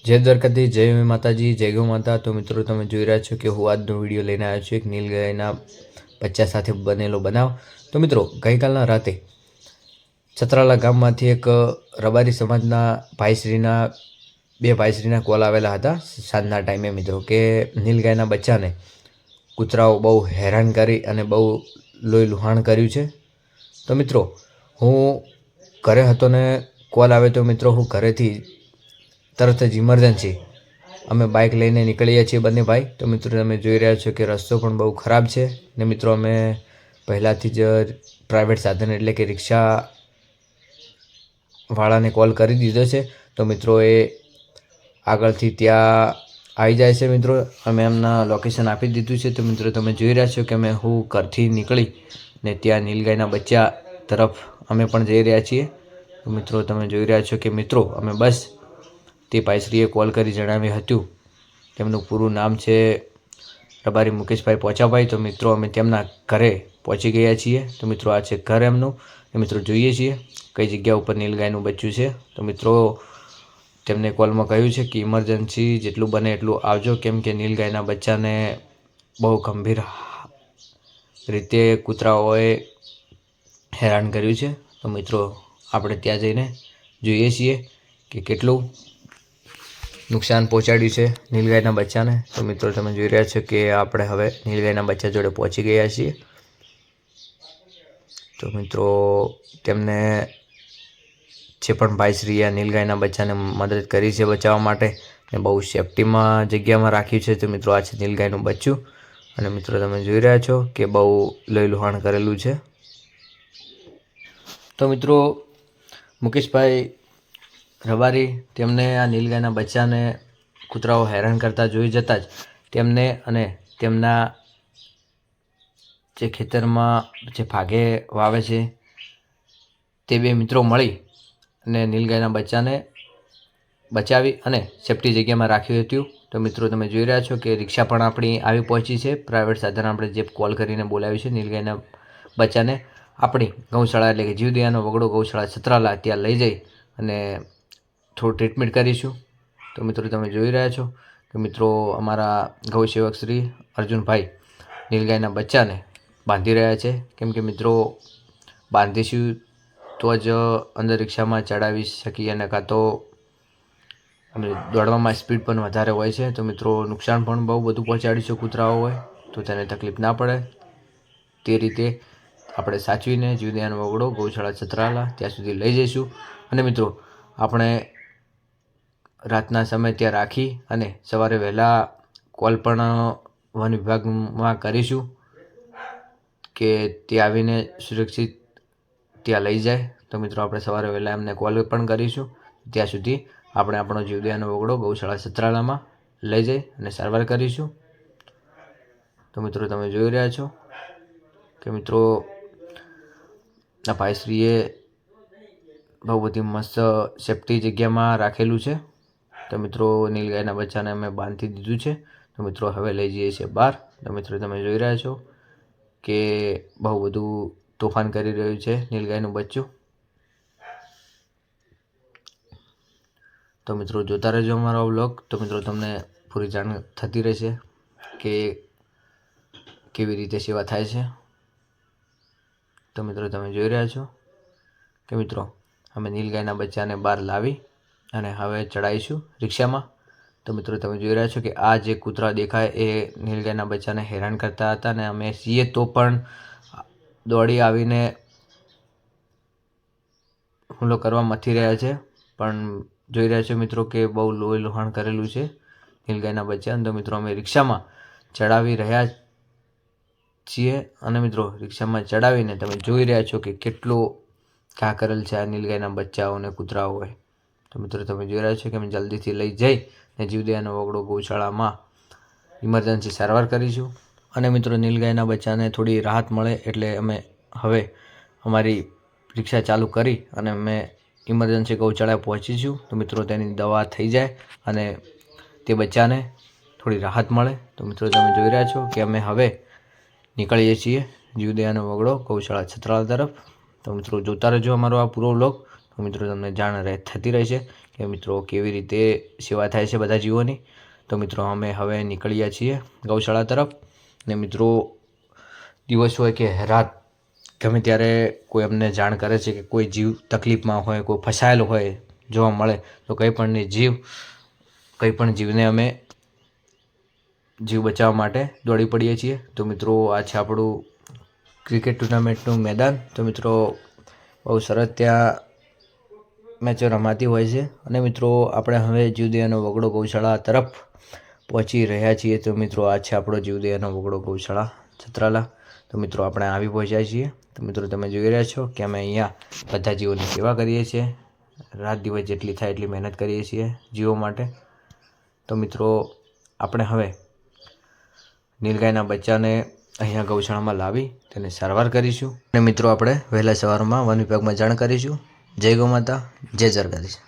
જય દ્વારકાધીશ, જય માતાજી, જય ગૌ માતા। તો મિત્રો તમે જોઈ રહ્યા છો કે હું આજનો વિડીયો લઈને આવ્યો છું એક નીલગાયના બચ્ચા સાથે બનેલો બનાવ। તો મિત્રો ગઈકાલના રાતે ચતરાલા ગામમાંથી એક રબારી સમાજના ભાઈશ્રીના બે ભાઈશ્રીના કોલ આવેલા હતા સાંજના ટાઈમે મિત્રો કે નીલગાયના બચ્ચાને કૂતરાઓ બહુ હેરાન કરી અને બહુ લોહી લુહાણ કર્યું છે। તો મિત્રો હું ઘરે હતો ને કોલ આવ્યો તો મિત્રો હું ઘરેથી તરત જ ઇમરજન્સી અમે બાઇક લઈને નીકળીએ છીએ બંને ભાઈ। તો મિત્રો તમે જોઈ રહ્યા છો કે રસ્તો પણ બહુ ખરાબ છે ને મિત્રો અમે પહેલાંથી જ પ્રાઇવેટ સાધન એટલે કે રિક્ષાવાળાને કોલ કરી દીધો છે। તો મિત્રો એ આગળથી ત્યાં આવી જાય છે મિત્રો, અમે એમના લોકેશન આપી દીધું છે। તો મિત્રો તમે જોઈ રહ્યા છો કે અમે હું ઘરથી નીકળી ને ત્યાં નીલગાયના બચ્ચા તરફ અમે પણ જઈ રહ્યા છીએ। તો મિત્રો તમે જોઈ રહ્યા છો કે મિત્રો અમે બસ તે ભાઈશ્રીએ કોલ કરી જણાવ્યું હતું તેમનું પૂરું નામ છે રબારી મુકેશભાઈ પોચાભાઈ। તો મિત્રો અમે તેમના ઘરે પહોંચી ગયા છીએ। તો મિત્રો આ છે ઘર એમનું। તો મિત્રો જોઈએ છીએ કઈ જગ્યા ઉપર નીલગાયનું બચ્ચું છે। તો મિત્રો તેમને કોલમાં કહ્યું છે કે ઇમરજન્સી જેટલું બને એટલું આવજો, કેમ કે નીલગાયના બચ્ચાને બહુ ગંભીર રીતે કૂતરાઓએ હેરાન કર્યું છે। તો મિત્રો આપણે ત્યાં જઈને જોઈએ છીએ કે કેટલું નુકસાન પહોંચાડ્યું છે નીલગાયના બચ્ચાને। તો મિત્રો તમે જોઈ રહ્યા છો કે આપણે હવે નીલગાયના બચ્ચા જોડે પહોંચી ગયા છીએ। તો મિત્રો તેમને જે પણ ભાઈશ્રીએ નીલગાયના બચ્ચાને મદદ કરી છે બચાવવા માટે ને બહુ સેફટીમાં જગ્યામાં રાખ્યું છે। તો મિત્રો આ છે નીલગાયનું બચ્ચું અને મિત્રો તમે જોઈ રહ્યા છો કે બહુ લોહી લુહાણ કરેલું છે। તો મિત્રો મુકેશભાઈ રબારી તેમને આ નીલગાયના બચ્ચાને કૂતરાઓ હેરાન કરતા જોઈ જતાં જ તેમને અને તેમના જે ખેતરમાં જે ભાગે વાવે છે તે બે મિત્રો મળી અને નીલગાયના બચ્ચાને બચાવી અને સેફટી જગ્યામાં રાખ્યું હતું। તો મિત્રો તમે જોઈ રહ્યા છો કે રિક્ષા પણ આપણી આવી પહોંચી છે। પ્રાઇવેટ સાધન આપણે જે કોલ કરીને બોલાવ્યું છે નીલગાયના બચ્ચાને આપણી ગૌશાળા એટલે કે જીવદયાનો વગડો ગૌશાળા ચતરાલા ત્યાં લઈ જઈ અને થોડું ટ્રીટમેન્ટ કરીશું। તો મિત્રો તમે જોઈ રહ્યા છો કે મિત્રો અમારા ગૌસેવક શ્રી અર્જુનભાઈ નીલગાયના બચ્ચાને બાંધી રહ્યા છે, કેમ કે મિત્રો બાંધીશું તો જ અંદર રિક્ષામાં ચડાવી શકીએ અને કાં તો અને દોડવામાં સ્પીડ પણ વધારે હોય છે। તો મિત્રો નુકસાન પણ બહુ બધું પહોંચાડીશું કૂતરાઓ હોય તો તેને તકલીફ ના પડે તે રીતે આપણે સાચવીને જીવદયાનો વગડો ગૌશાળા ચતરાલા ત્યાં સુધી લઈ જઈશું। અને મિત્રો આપણે રાતના સમય ત્યાં રાખી અને સવારે વહેલા કોલ પણ વન વિભાગમાં કરીશું કે તે આવીને સુરક્ષિત ત્યાં લઈ જાય। તો મિત્રો આપણે સવારે વહેલા એમને કોલ પણ કરીશું, ત્યાં સુધી આપણે આપણો જીવદયાનો વગડો ગૌશાળા ચતરાલામાં લઈ જઈ અને સારવાર કરીશું। તો મિત્રો તમે જોઈ રહ્યા છો કે મિત્રો આ ભાઈશ્રીએ બહુ બધી મસ્ત સેફટી જગ્યામાં રાખેલું છે। તો મિત્રો નીલગાયના બચ્ચાને અમે બાંધી દીધું છે। તો મિત્રો હવે લઈ જઈએ છીએ બહાર। તો મિત્રો તમે જોઈ રહ્યા છો કે બહુ બધું તોફાન કરી રહ્યું છે નીલગાયનું બચ્ચું। તો મિત્રો જોતા રહેજો અમારો વ્લોગ। તો મિત્રો તમને પૂરી જાણ થતી રહેશે કે કેવી રીતે સેવા થાય છે। તો મિત્રો તમે જોઈ રહ્યા છો કે મિત્રો અમે નીલગાયના બચ્ચાને બહાર લાવી અને હવે ચડાવીશું રિક્ષામાં। તો મિત્રો તમે જોઈ રહ્યા છો કે આ જે કૂતરા દેખાય એ નીલગાયના બચ્ચાને હેરાન કરતા હતા અને અમે છીએ તો પણ દોડી આવીને હુમલો કરવા મથી રહ્યા છે। પણ જોઈ રહ્યા છો મિત્રો કે બહુ લોહી લુહાણ કરેલું છે નીલગાયના બચ્ચાને। તો મિત્રો અમે રિક્ષામાં ચડાવી રહ્યા છીએ અને મિત્રો રિક્ષામાં ચડાવીને તમે જોઈ રહ્યા છો કે કેટલું ઘા કરેલ છે આ નીલગાયના બચ્ચાઓ અને કૂતરાઓ હોય। તો મિત્રો તમે જોઈ રહ્યા છો કે અમે જલ્દીથી લઈ જઈ ને જીવદયાનો વગડો ગૌશાળામાં ઇમરજન્સી સારવાર કરીશું। અને મિત્રો નીલગાયના બચ્ચાને થોડી રાહત મળે એટલે અમે હવે અમારી રિક્ષા ચાલુ કરી અને અમે ઇમરજન્સી ગૌશાળાએ પહોંચીશું। તો મિત્રો તેની દવા થઈ જાય અને તે બચ્ચાને થોડી રાહત મળે। તો મિત્રો તમે જોઈ રહ્યા છો કે અમે હવે નીકળીએ છીએ જીવદયાનો વગડો ગૌશાળા ચતરાલા તરફ। તો મિત્રો જોતા રહેજો અમારો આ પૂરો વ્લોગ। તો મિત્રો તમને જાણ થતી રહેશે કે મિત્રો કેવી રીતે સેવા થાય છે બધા જીવોની. તો મિત્રો અમે હવે નીકળ્યા છીએ ગૌશાળા તરફ. ને મિત્રો દિવસ હોય કે રાત ગમે ત્યારે કોઈ અમને જાણ કરે છે કે કોઈ જીવ તકલીફમાં હોય, કોઈ ફસાયેલો હોય જોવા મળે તો કંઈ પણ જીવને અમે જીવ બચાવવા માટે દોડી પડીએ છીએ. તો મિત્રો આ છે આપણું ક્રિકેટ ટુર્નામેન્ટનું મેદાન. તો મિત્રો બહુ સરસ ત્યાં મેચો રમાતી હોય છે. અને મિત્રો આપણે હવે જીવદયાનો વગડો ગૌશાળા તરફ પહોંચી રહ્યા છીએ. તો મિત્રો આ છે આપણો જીવદયાનો વગડો ગૌશાળા છત્રાલા. તો મિત્રો આપણે આવી પહોંચ્યા છીએ. તો મિત્રો તમે જોઈ રહ્યા છો કે અમે અહીંયા બધા જીવોની સેવા કરીએ છીએ. રાત દિવસ જેટલી થાય એટલી મહેનત કરીએ છીએ જીવો માટે. તો મિત્રો આપણે હવે નીલગાયના બચ્ચાને અહીંયા ગૌશાળામાં લાવી તેને સારવાર કરીશું. અને મિત્રો આપણે વહેલા સવારમાં વન વિભાગમાં જાણ કરીશું. જય ગૌ માતા, જય દ્વારકાધીશ.